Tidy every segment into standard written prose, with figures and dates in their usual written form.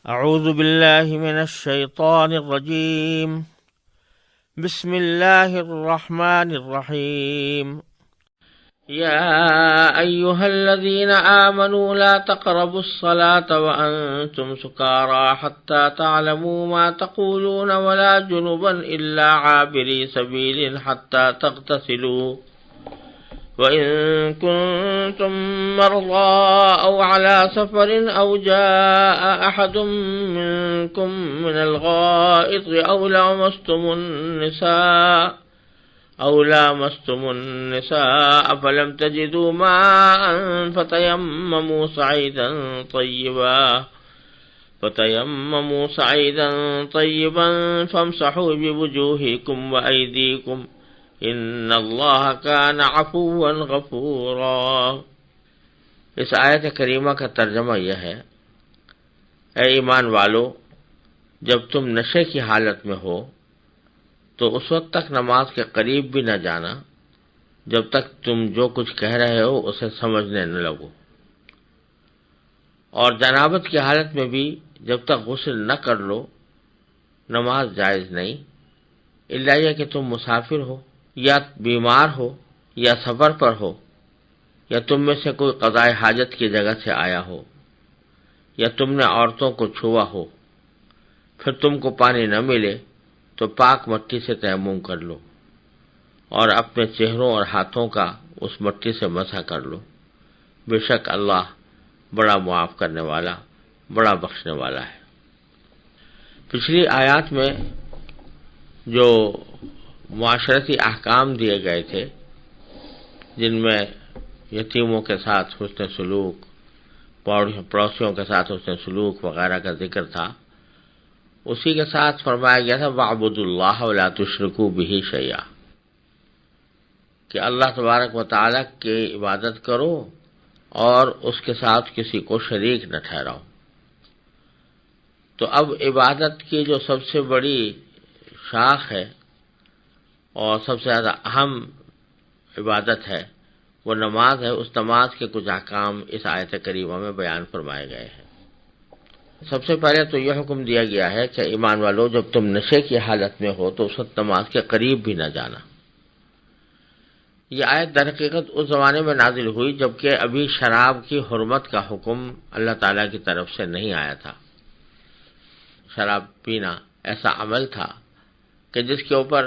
اعوذ باللہ من الشیطان الرجیم بسم اللہ الرحمن الرحیم یا ایہا الذین آمنوا لا تقربوا الصلاة وانتم سکارى حتى تعلموا ما تقولون ولا جنبا الا عابری سبیل حتى تغتسلوا وَإِن كُنتُم مَّرْضَىٰ أَوْ عَلَىٰ سَفَرٍ أَوْ جَاءَ أَحَدٌ مِّنكُم مِّنَ الْغَائِطِ أَوْ لَامَسْتُمُ النِّسَاءَ فَلَمْ تَجِدُوا مَاءً فَتَيَمَّمُوا صَعِيدًا طَيِّبًا فَامْسَحُوا بِوُجُوهِكُمْ وَأَيْدِيكُمْ ان اللہ کان عفوا غفورا۔ اس آیت کریمہ کا ترجمہ یہ ہے، اے ایمان والو، جب تم نشے کی حالت میں ہو تو اس وقت تک نماز کے قریب بھی نہ جانا جب تک تم جو کچھ کہہ رہے ہو اسے سمجھنے نہ لگو، اور جنابت کی حالت میں بھی جب تک غسل نہ کر لو نماز جائز نہیں، الا یہ کہ تم مسافر ہو یا بیمار ہو یا سفر پر ہو یا تم میں سے کوئی قضائے حاجت کی جگہ سے آیا ہو یا تم نے عورتوں کو چھوا ہو، پھر تم کو پانی نہ ملے تو پاک مٹی سے تیمم کر لو اور اپنے چہروں اور ہاتھوں کا اس مٹی سے مسح کر لو، بے شک اللہ بڑا معاف کرنے والا بڑا بخشنے والا ہے۔ پچھلی آیات میں جو معاشرتی احکام دیے گئے تھے جن میں یتیموں کے ساتھ حسن سلوک، پڑوسیوں کے ساتھ حسن سلوک وغیرہ کا ذکر تھا، اسی کے ساتھ فرمایا گیا تھا وَاعْبُدُوا اللَّهَ وَلَا تُشْرِكُوا بِهِ شَيْئًا، کہ اللہ تبارک و تعالیٰ کی عبادت کرو اور اس کے ساتھ کسی کو شریک نہ ٹھہراؤ۔ تو اب عبادت کی جو سب سے بڑی شاخ ہے اور سب سے زیادہ اہم عبادت ہے وہ نماز ہے، اس نماز کے کچھ احکام اس آیت کریمہ میں بیان فرمائے گئے ہیں۔ سب سے پہلے تو یہ حکم دیا گیا ہے کہ ایمان والو، جب تم نشے کی حالت میں ہو تو اس وقت نماز کے قریب بھی نہ جانا۔ یہ آیت در حقیقت اس زمانے میں نازل ہوئی جبکہ ابھی شراب کی حرمت کا حکم اللہ تعالیٰ کی طرف سے نہیں آیا تھا۔ شراب پینا ایسا عمل تھا کہ جس کے اوپر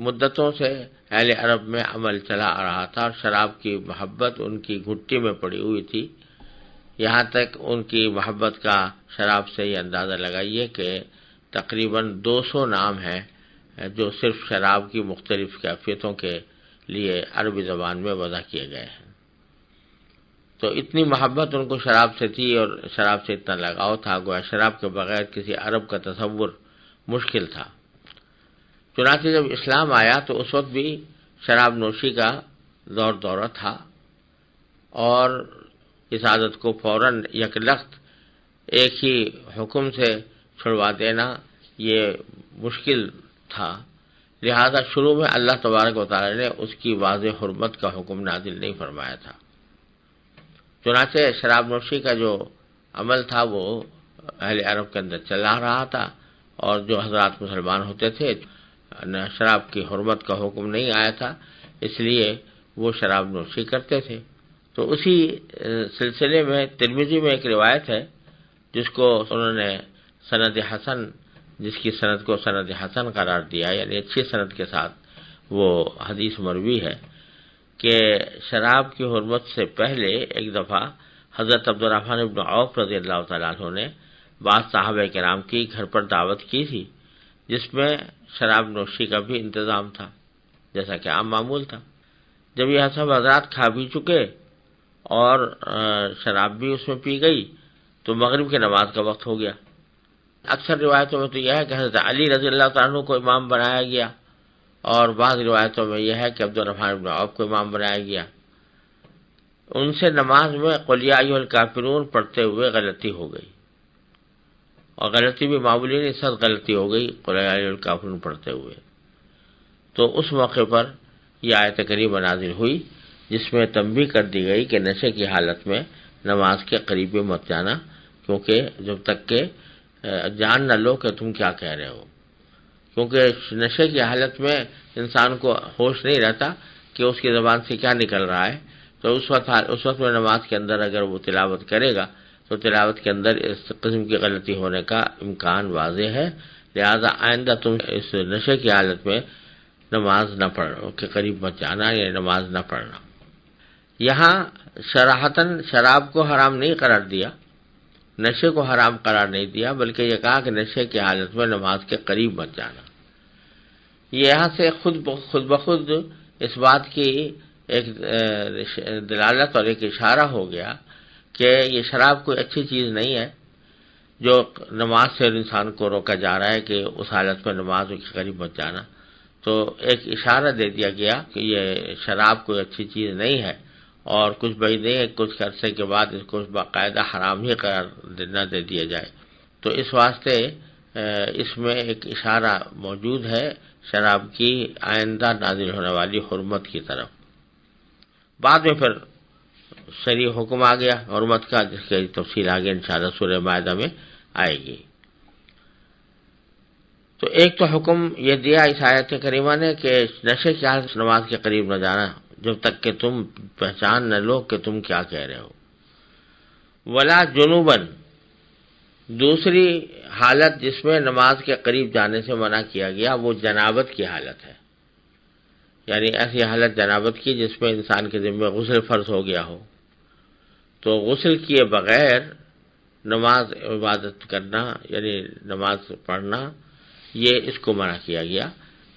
مدتوں سے اہل عرب میں عمل چلا آ رہا تھا، اور شراب کی محبت ان کی گھٹی میں پڑی ہوئی تھی، یہاں تک ان کی محبت کا شراب سے یہ اندازہ لگائیے کہ تقریباً 200 نام ہیں جو صرف شراب کی مختلف کیفیتوں کے لیے عربی زبان میں وضع کیے گئے ہیں۔ تو اتنی محبت ان کو شراب سے تھی اور شراب سے اتنا لگاؤ تھا، گویا شراب کے بغیر کسی عرب کا تصور مشکل تھا۔ چنانچہ جب اسلام آیا تو اس وقت بھی شراب نوشی کا دور دورہ تھا، اور اس عادت کو فوراً یکلخت ایک ہی حکم سے چھڑوا دینا یہ مشکل تھا، لہذا شروع میں اللہ تبارک و تعالی نے اس کی واضح حرمت کا حکم نازل نہیں فرمایا تھا۔ چنانچہ شراب نوشی کا جو عمل تھا وہ اہل عرب کے اندر چلا رہا تھا، اور جو حضرات مسلمان ہوتے تھے شراب کی حرمت کا حکم نہیں آیا تھا، اس لیے وہ شراب نوشی کرتے تھے۔ تو اسی سلسلے میں ترمذی میں ایک روایت ہے جس کو انہوں نے سند حسن، جس کی سند کو سند حسن قرار دیا، یعنی اچھی سند کے ساتھ وہ حدیث مروی ہے کہ شراب کی حرمت سے پہلے ایک دفعہ حضرت عبدالرحمن بن عوف رضی اللہ تعالیٰ عنہ نے بعض صحابہ کرام کی گھر پر دعوت کی تھی، جس میں شراب نوشی کا بھی انتظام تھا جیسا کہ عام معمول تھا۔ جب یہ سب حضرات کھا بھی چکے اور شراب بھی اس میں پی گئی تو مغرب کی نماز کا وقت ہو گیا۔ اکثر روایتوں میں تو یہ ہے کہ حضرت علی رضی اللہ تعالیٰ عنہ کو امام بنایا گیا، اور بعض روایتوں میں یہ ہے کہ عبدالرحمن بن عوف کو امام بنایا گیا۔ ان سے نماز میں قل یا ایھا الکافرون پڑھتے ہوئے غلطی ہو گئی، اور غلطی بھی معمولی نہیں، سخت غلطی ہو گئی قل یا ایھا الکافرون پڑھتے ہوئے۔ تو اس موقع پر یہ آیت کریمہ نازل ہوئی جس میں تنبیہ کر دی گئی کہ نشے کی حالت میں نماز کے قریب مت جانا، کیونکہ جب تک کہ جان نہ لو کہ تم کیا کہہ رہے ہو، کیونکہ نشے کی حالت میں انسان کو ہوش نہیں رہتا کہ اس کی زبان سے کیا نکل رہا ہے. تو اس وقت میں نماز کے اندر اگر وہ تلاوت کرے گا تو تلاوت کے اندر اس قسم کی غلطی ہونے کا امکان واضح ہے. لہذا آئندہ تم اس نشے کی حالت میں نماز نہ پڑھو کے قریب مت جانا یا نماز نہ پڑھنا. یہاں صراحتاً شراب کو حرام نہیں قرار دیا، نشے کو حرام قرار نہیں دیا، بلکہ یہ کہا کہ نشے کی حالت میں نماز کے قریب مت جانا. یہاں سے خود بخود اس بات کی ایک دلالت اور ایک اشارہ ہو گیا کہ یہ شراب کوئی اچھی چیز نہیں ہے جو نماز سے انسان کو روکا جا رہا ہے کہ اس حالت میں نماز کے قریب مت جانا. تو ایک اشارہ دے دیا گیا کہ یہ شراب کوئی اچھی چیز نہیں ہے، اور کچھ بعید نہیں ہے کچھ عرصے کے بعد اس کو باقاعدہ حرام ہی قرار نہ دے دیا جائے. تو اس واسطے اس میں ایک اشارہ موجود ہے شراب کی آئندہ نازل ہونے والی حرمت کی طرف. بعد میں پھر شرعی حکم آ گیا حرمت کا، جس کی تفصیل آگے انشاءاللہ سورہ مائدہ میں آئے گی. تو ایک تو حکم یہ دیا اس آیت کریمہ نے کہ نشے کی حالت نماز کے قریب نہ جانا جب تک کہ تم پہچان نہ لو کہ تم کیا کہہ رہے ہو. ولا جنوباً، دوسری حالت جس میں نماز کے قریب جانے سے منع کیا گیا وہ جنابت کی حالت ہے، یعنی ایسی حالت جنابت کی جس میں انسان کے ذمہ غسل فرض ہو گیا ہو. تو غسل کیے بغیر نماز عبادت کرنا یعنی نماز پڑھنا، یہ اس کو منع کیا گیا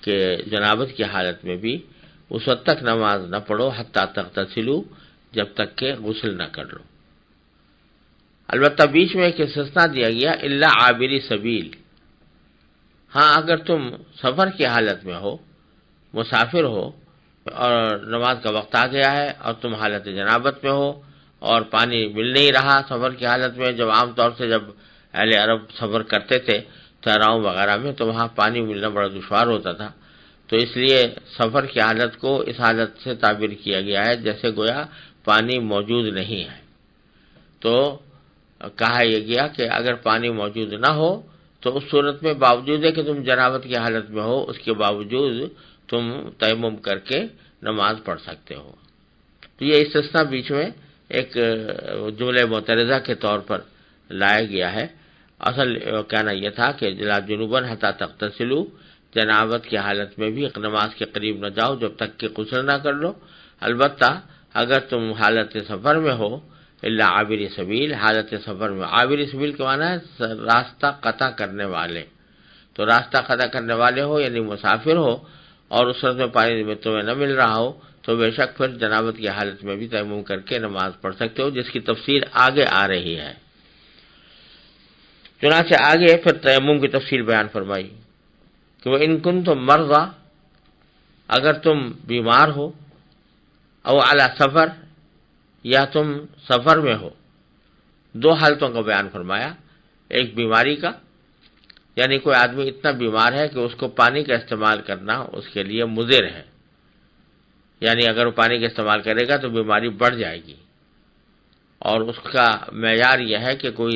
کہ جنابت کی حالت میں بھی اس وقت تک نماز نہ پڑھو حتیٰ تغتسلوا، جب تک کہ غسل نہ کر لو. البتہ بیچ میں ایک استثناء دیا گیا الا عابری سبیل. ہاں اگر تم سفر کی حالت میں ہو، مسافر ہو، اور نماز کا وقت آ گیا ہے اور تم حالت جنابت میں ہو اور پانی مل نہیں رہا سفر کی حالت میں، جب عام طور سے جب اہل عرب سفر کرتے تھے صحراؤں وغیرہ میں تو وہاں پانی ملنا بڑا دشوار ہوتا تھا، تو اس لیے سفر کی حالت کو اس حالت سے تعبیر کیا گیا ہے جیسے گویا پانی موجود نہیں ہے. تو کہا یہ گیا کہ اگر پانی موجود نہ ہو تو اس صورت میں باوجود ہے کہ تم جنابت کی حالت میں ہو، اس کے باوجود تم تیمم کر کے نماز پڑھ سکتے ہو. تو یہ استثناء بیچ میں ایک جملہ معترضہ کے طور پر لایا گیا ہے. اصل کہنا یہ تھا کہ لا جنوباً حتیٰ تغتسلوا، جنابت کی حالت میں بھی نماز کے قریب نہ جاؤ جب تک کہ غسل نہ کر لو. البتہ اگر تم حالت سفر میں ہو الا عابری سبیل، حالت سفر میں عابری سبیل کے معنی ہے راستہ قطع کرنے والے. تو راستہ قطع کرنے والے ہو یعنی مسافر ہو اور اس وقت میں پانی میں تمہیں نہ مل رہا ہو تو بے شک پھر جنابت کی حالت میں بھی تیمم کر کے نماز پڑھ سکتے ہو، جس کی تفصیل آگے آ رہی ہے. چنانچہ آگے پھر تیمم کی تفصیل بیان فرمائی کہ وہ ان کنتم مرضی، اگر تم بیمار ہو، او علی سفر، یا تم سفر میں ہو. دو حالتوں کا بیان فرمایا، ایک بیماری کا یعنی کوئی آدمی اتنا بیمار ہے کہ اس کو پانی کا استعمال کرنا اس کے لیے مضر ہے، یعنی اگر وہ پانی کا استعمال کرے گا تو بیماری بڑھ جائے گی، اور اس کا معیار یہ ہے کہ کوئی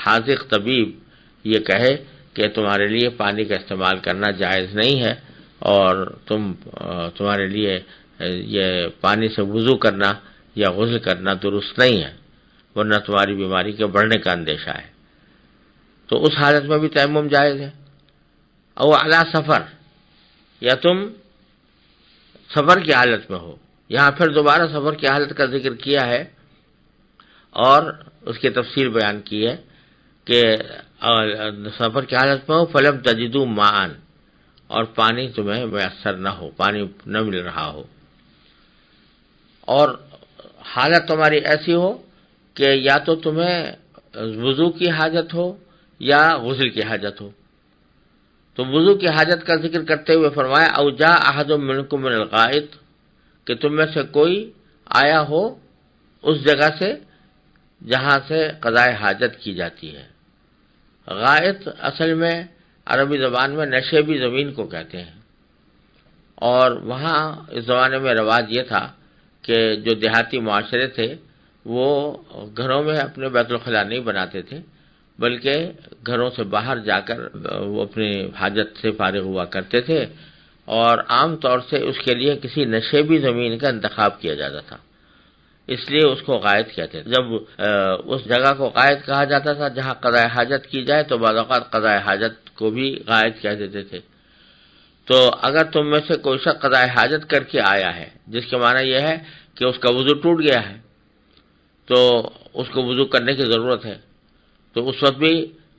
حاذق طبیب یہ کہے کہ تمہارے لیے پانی کا استعمال کرنا جائز نہیں ہے اور تمہارے لیے یہ پانی سے وضو کرنا یا غسل کرنا درست نہیں ہے، ورنہ تمہاری بیماری کے بڑھنے کا اندیشہ ہے. تو اس حالت میں بھی تیمم جائز ہے. او علی سفر، یا تم سفر کی حالت میں ہو. یہاں پھر دوبارہ سفر کی حالت کا ذکر کیا ہے اور اس کی تفصیل بیان کی ہے کہ سفر کی حالت میں ہو فلم تجدوا ماء، اور پانی تمہیں میسر نہ ہو، پانی نہ مل رہا ہو، اور حالت تمہاری ایسی ہو کہ یا تو تمہیں وضو کی حاجت ہو یا غسل کی حاجت ہو. تو وضو کی حاجت کا ذکر کرتے ہوئے فرمایا او جاء احد منکم من الغائط، کہ تم میں سے کوئی آیا ہو اس جگہ سے جہاں سے قضاء حاجت کی جاتی ہے. غائط اصل میں عربی زبان میں نشیبی زمین کو کہتے ہیں، اور وہاں اس زمانے میں رواج یہ تھا کہ جو دیہاتی معاشرے تھے وہ گھروں میں اپنے بیت الخلاء نہیں بناتے تھے، بلکہ گھروں سے باہر جا کر وہ اپنی حاجت سے فارغ ہوا کرتے تھے، اور عام طور سے اس کے لیے کسی نشیبی زمین کا انتخاب کیا جاتا تھا، اس لیے اس کو غائط کہتے تھے۔ جب اس جگہ کو غائط کہا جاتا تھا جہاں قضاء حاجت کی جائے تو بعض اوقات قضاء حاجت کو بھی غائط کہہ دیتے تھے۔ تو اگر تم میں سے کوئی شخص قضاء حاجت کر کے آیا ہے، جس کے معنی یہ ہے کہ اس کا وضو ٹوٹ گیا ہے، تو اس کو وضو کرنے کی ضرورت ہے، تو اس وقت بھی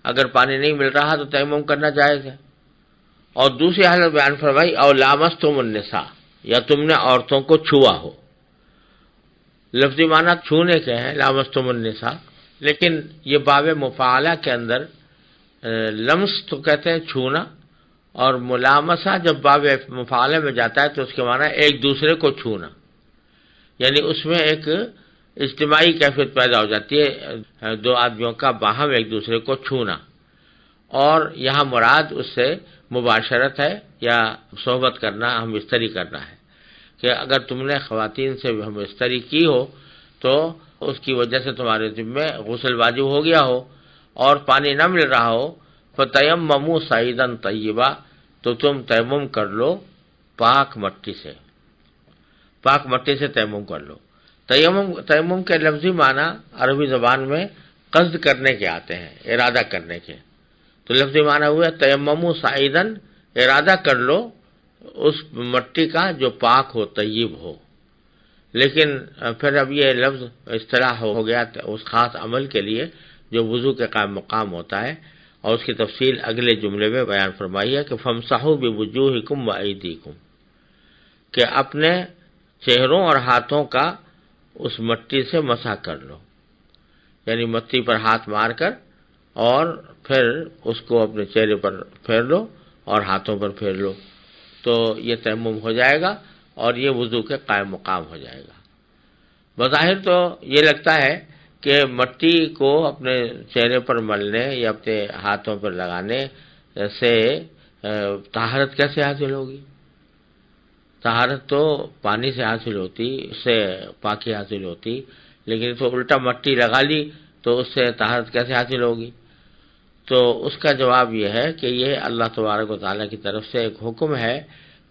اگر پانی نہیں مل رہا تو تیمم کرنا جائز ہے۔ اور دوسری حالت بیان فرمائی، او لامستم النساء، یا تم نے عورتوں کو چھوا ہو۔ لفظی معنی چھونے کے ہیں، لامستم النساء، لیکن یہ باب مفاعلہ کے اندر لمس تو کہتے ہیں چھونا، اور ملامسہ جب باب مفاعلہ میں جاتا ہے تو اس کے معنی ایک دوسرے کو چھونا، یعنی اس میں ایک اجتماعی کیفیت پیدا ہو جاتی ہے، دو آدمیوں کا باہم ایک دوسرے کو چھونا۔ اور یہاں مراد اس سے مباشرت ہے یا صحبت کرنا، ہم بستری کرنا ہے، کہ اگر تم نے خواتین سے ہم بستری کی ہو تو اس کی وجہ سے تمہارے ذمہ غسل واجب ہو گیا ہو اور پانی نہ مل رہا ہو، فَتَيَمَّمُوا صَعِيدًا طَيِّبًا، تو تم تیمم کر لو پاک مٹی سے، پاک مٹی سے تیمم کر لو۔ تیمم کے لفظی معنی عربی زبان میں قصد کرنے کے آتے ہیں، ارادہ کرنے کے، تو لفظی معنی ہوا تیمموا صعیداً، ارادہ کر لو اس مٹی کا جو پاک ہو، طیب ہو۔ لیکن پھر اب یہ لفظ اصطلاح ہو گیا اس خاص عمل کے لیے جو وضو کے قائم مقام ہوتا ہے، اور اس کی تفصیل اگلے جملے میں بیان فرمائی ہے کہ فَامْسَحُوا بِوُجُوهِكُمْ وَأَيْدِيكُمْ، کہ اپنے چہروں اور ہاتھوں کا اس مٹی سے مسح کر لو، یعنی مٹی پر ہاتھ مار کر اور پھر اس کو اپنے چہرے پر پھیر لو اور ہاتھوں پر پھیر لو، تو یہ تیمم ہو جائے گا اور یہ وضو کے قائم مقام ہو جائے گا۔ بظاہر تو یہ لگتا ہے کہ مٹی کو اپنے چہرے پر ملنے یا اپنے ہاتھوں پر لگانے سے طہارت کیسے حاصل ہوگی؟ طہارت تو پانی سے حاصل ہوتی، اس سے پاکی حاصل ہوتی، لیکن تو الٹا مٹی لگا لی تو اس سے طہارت کیسے حاصل ہوگی؟ تو اس کا جواب یہ ہے کہ یہ اللہ تبارک و تعالیٰ کی طرف سے ایک حکم ہے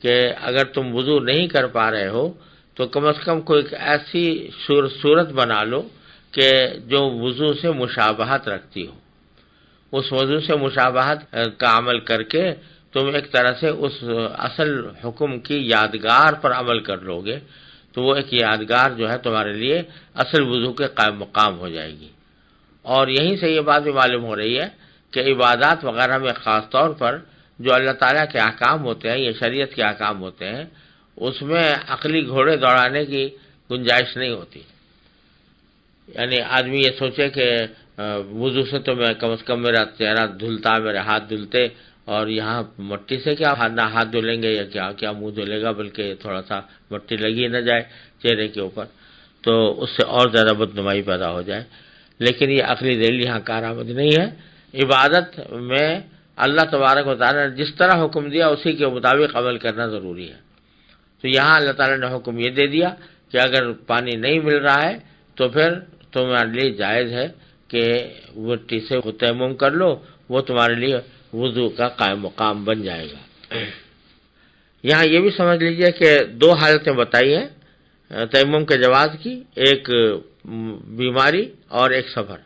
کہ اگر تم وضو نہیں کر پا رہے ہو تو کم از کم کوئی ایسی صورت بنا لو کہ جو وضو سے مشابہت رکھتی ہو، اس وضو سے مشابہت کا عمل کر کے تم ایک طرح سے اس اصل حکم کی یادگار پر عمل کر لو گے، تو وہ ایک یادگار جو ہے تمہارے لیے اصل وضو کے قائم مقام ہو جائے گی۔ اور یہیں سے یہ بات بھی معلوم ہو رہی ہے کہ عبادات وغیرہ میں خاص طور پر جو اللہ تعالیٰ کے احکام ہوتے ہیں، یہ شریعت کے احکام ہوتے ہیں، اس میں عقلی گھوڑے دوڑانے کی گنجائش نہیں ہوتی۔ یعنی آدمی یہ سوچے کہ وضو سے تو میں کم از کم میرا چہرہ دھلتا، میرے ہاتھ دھلتے، اور یہاں مٹی سے کیا نہ ہاتھ دھلیں گے یا کیا منہ دھلے گا، بلکہ تھوڑا سا مٹی لگی نہ جائے چہرے کے اوپر تو اس سے اور زیادہ بدنمائی پیدا ہو جائے۔ لیکن یہ عقلی دلیل یہاں کارآمد نہیں ہے۔ عبادت میں اللہ تبارک و تعالیٰ نے جس طرح حکم دیا اسی کے مطابق عمل کرنا ضروری ہے۔ تو یہاں اللہ تعالیٰ نے حکم یہ دے دیا کہ اگر پانی نہیں مل رہا ہے تو پھر تمہارے لیے جائز ہے کہ مٹی سے تیمم کر لو، وہ تمہارے لیے وضو کا قائم مقام بن جائے گا۔ یہاں یہ بھی سمجھ لیجئے کہ دو حالتیں بتائی ہیں تیمم کے جواز کی، ایک بیماری اور ایک سفر۔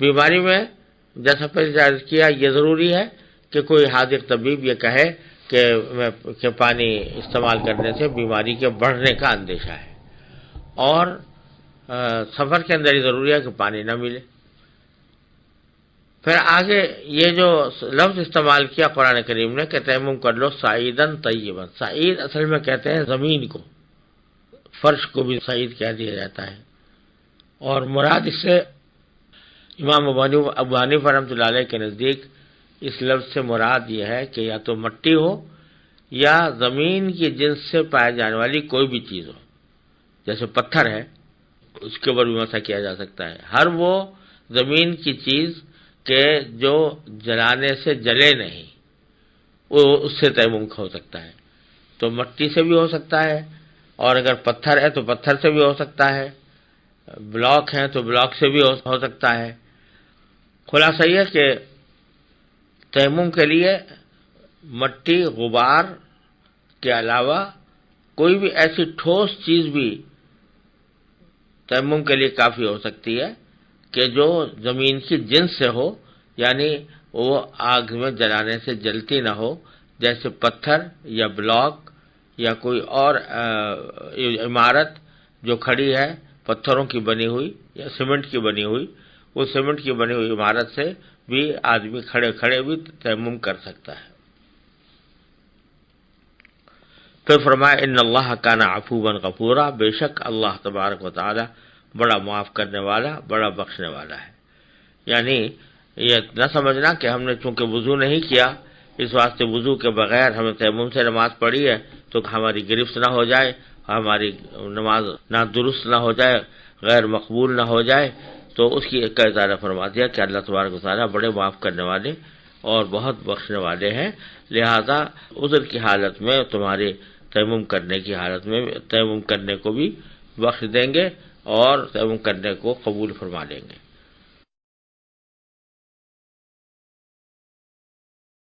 بیماری میں جیسا پہلے عرض کیا یہ ضروری ہے کہ کوئی حاذق طبیب یہ کہے کہ پانی استعمال کرنے سے بیماری کے بڑھنے کا اندیشہ ہے، اور سفر کے اندر یہ ضروری ہے کہ پانی نہ ملے۔ پھر آگے یہ جو لفظ استعمال کیا قرآن کریم نے کہ تیمم کر لو صعیداً طیباً، صعید اصل میں کہتے ہیں زمین کو، فرش کو بھی صعید کہہ دیا جاتا ہے، اور مراد اس سے امام ابو حنیفہ رحمۃ اللہ علیہ کے نزدیک اس لفظ سے مراد یہ ہے کہ یا تو مٹی ہو یا زمین کی جنس سے پائے جانے والی کوئی بھی چیز ہو، جیسے پتھر ہے اس کے اوپر بھی مسح کیا جا سکتا ہے، ہر وہ زمین کی چیز کہ جو جلانے سے جلے نہیں وہ اس سے تیمم ہو سکتا ہے۔ تو مٹی سے بھی ہو سکتا ہے، اور اگر پتھر ہے تو پتھر سے بھی ہو سکتا ہے، بلاک ہیں تو بلاک سے بھی ہو سکتا ہے، خلاصہ یہ کہ تیمم کے لیے مٹی، غبار کے علاوہ کوئی بھی ایسی ٹھوس چیز بھی تیمم کے لیے کافی ہو سکتی ہے کہ جو زمین کی جنس سے ہو، یعنی وہ آگ میں جلانے سے جلتی نہ ہو، جیسے پتھر یا بلاک یا کوئی اور عمارت جو کھڑی ہے پتھروں کی بنی ہوئی یا سیمنٹ کی بنی ہوئی، اس سیمنٹ کی بنی ہوئی عمارت سے بھی آدمی کھڑے کھڑے بھی تیمم کر سکتا ہے۔ پھر فرمایا ان اللہ کان عفوا غفورا، بے شک اللہ تبارک و تعالی بڑا معاف کرنے والا، بڑا بخشنے والا ہے۔ یعنی یہ نہ سمجھنا کہ ہم نے چونکہ وضو نہیں کیا اس واسطے وضو کے بغیر ہمیں تیمم سے نماز پڑھی ہے تو ہماری گرفت نہ ہو جائے، ہماری نماز نہ درست نہ ہو جائے، غیر مقبول نہ ہو جائے، تو اس کی ایک اظہار فرما دیا کہ اللہ تبارک و تعالیٰ بڑے معاف کرنے والے اور بہت بخشنے والے ہیں، لہذا عذر کی حالت میں تمہارے تیمم کرنے کی حالت میں تیمم کرنے کو بھی بخش دیں گے اور تیمم کرنے کو قبول فرما لیں گے۔